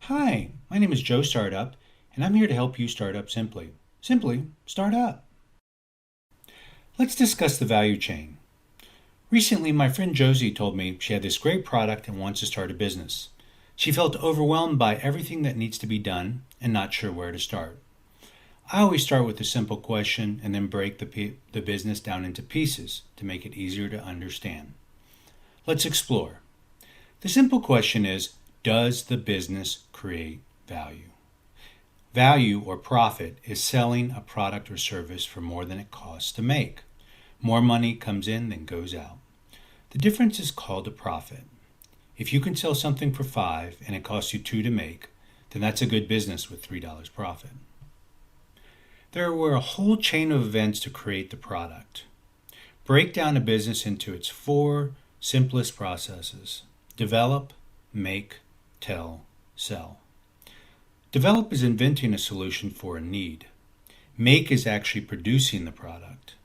Hi, my name is Joe Startup, and I'm here to help you start up simply. Simply, start up. Let's discuss the value chain. Recently, my friend Josie told me she had this great product and wants to start a business. She felt overwhelmed by everything that needs to be done and not sure where to start. I always start with a simple question and then break the business down into pieces to make it easier to understand. Let's explore. The simple question is, does the business create value? Value or profit is selling a product or service for more than it costs to make. More money comes in than goes out. The difference is called a profit. If you can sell something for $5 and it costs you $2 to make, then that's a good business with $3 profit. There were a whole chain of events to create the product. Break down a business into its 4 simplest processes: develop, make, tell, sell. Develop is inventing a solution for a need. Make is actually producing the product.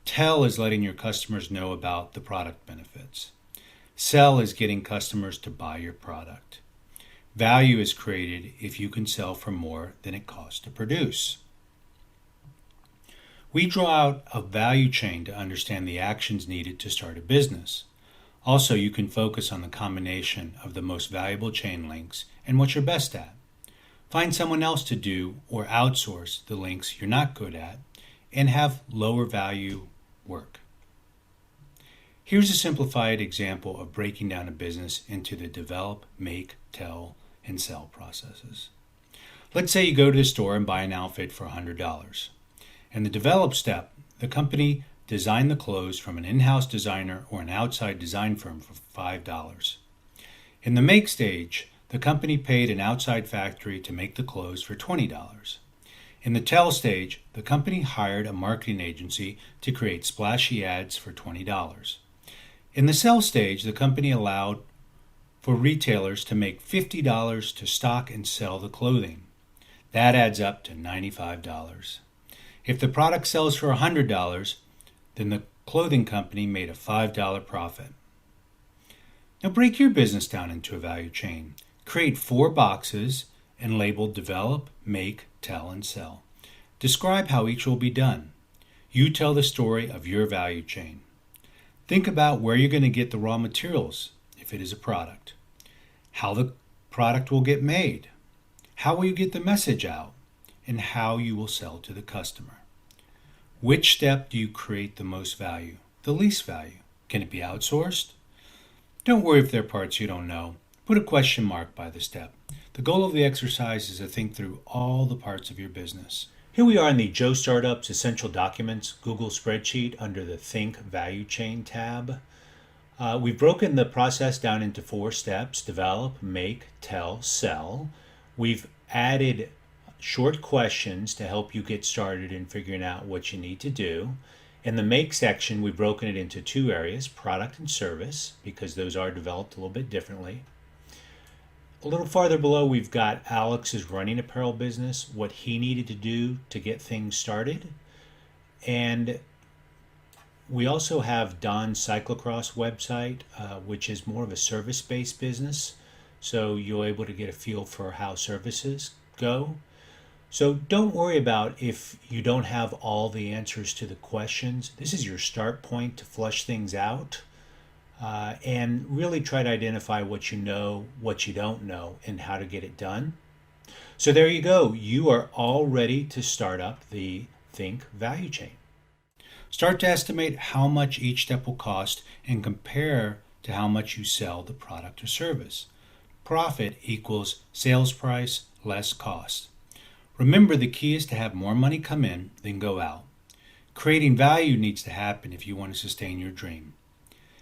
Tell is letting your customers know about the product benefits. Sell is getting customers to buy your product. Value is created if you can sell for more than it costs to produce. We draw out a value chain to understand the actions needed to start a business. Also, you can focus on the combination of the most valuable chain links and what you're best at. Find someone else to do or outsource the links you're not good at and have lower value work. Here's a simplified example of breaking down a business into the develop, make, tell, and sell processes. Let's say you go to the store and buy an outfit for $100. In the develop step, the company designed the clothes from an in-house designer or an outside design firm for $5. In the make stage, the company paid an outside factory to make the clothes for $20. In the tell stage, the company hired a marketing agency to create splashy ads for $20. In the sell stage, the company allowed for retailers to make $50 to stock and sell the clothing. That adds up to $95. If the product sells for $100, then the clothing company made a $5 profit. Now break your business down into a value chain. Create 4 boxes and label develop, make, tell, and sell. Describe how each will be done. You tell the story of your value chain. Think about where you're going to get the raw materials if it is a product, how the product will get made, how will you get the message out, and how you will sell to the customer. Which step do you create the most value, the least value? Can it be outsourced? Don't worry if there are parts you don't know. Put a question mark by the step. The goal of the exercise is to think through all the parts of your business. Here we are in the Joe Startup's Essential Documents Google spreadsheet under the Think Value Chain tab. We've broken the process down into 4 steps: develop, make, tell, sell. We've added short questions to help you get started in figuring out what you need to do. In the make section, we've broken it into 2 areas: product and service, because those are developed a little bit differently. A little farther below, we've got Alex's running apparel business, what he needed to do to get things started. And we also have Don's cyclocross website, which is more of a service-based business. So you're able to get a feel for how services go. So don't worry about if you don't have all the answers to the questions. This is your start point to flush things out. And really try to identify what you know, what you don't know, and how to get it done. So there you go. You are all ready to start up the Think Value Chain. Start to estimate how much each step will cost and compare to how much you sell the product or service. Profit equals sales price less cost. Remember, the key is to have more money come in than go out. Creating value needs to happen if you want to sustain your dream.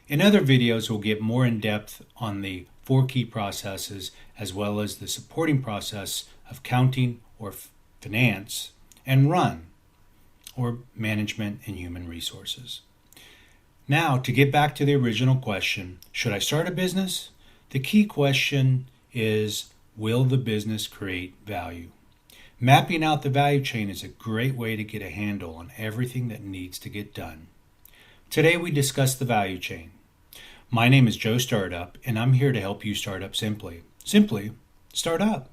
In other videos, we'll get more in depth on the 4 key processes as well as the supporting process of counting or finance and run or management and human resources. Now, to get back to the original question, should I start a business? The key question is, will the business create value? Mapping out the value chain is a great way to get a handle on everything that needs to get done. Today we discussed the value chain. My name is Joe Startup, and I'm here to help you start up simply. Simply, Start up.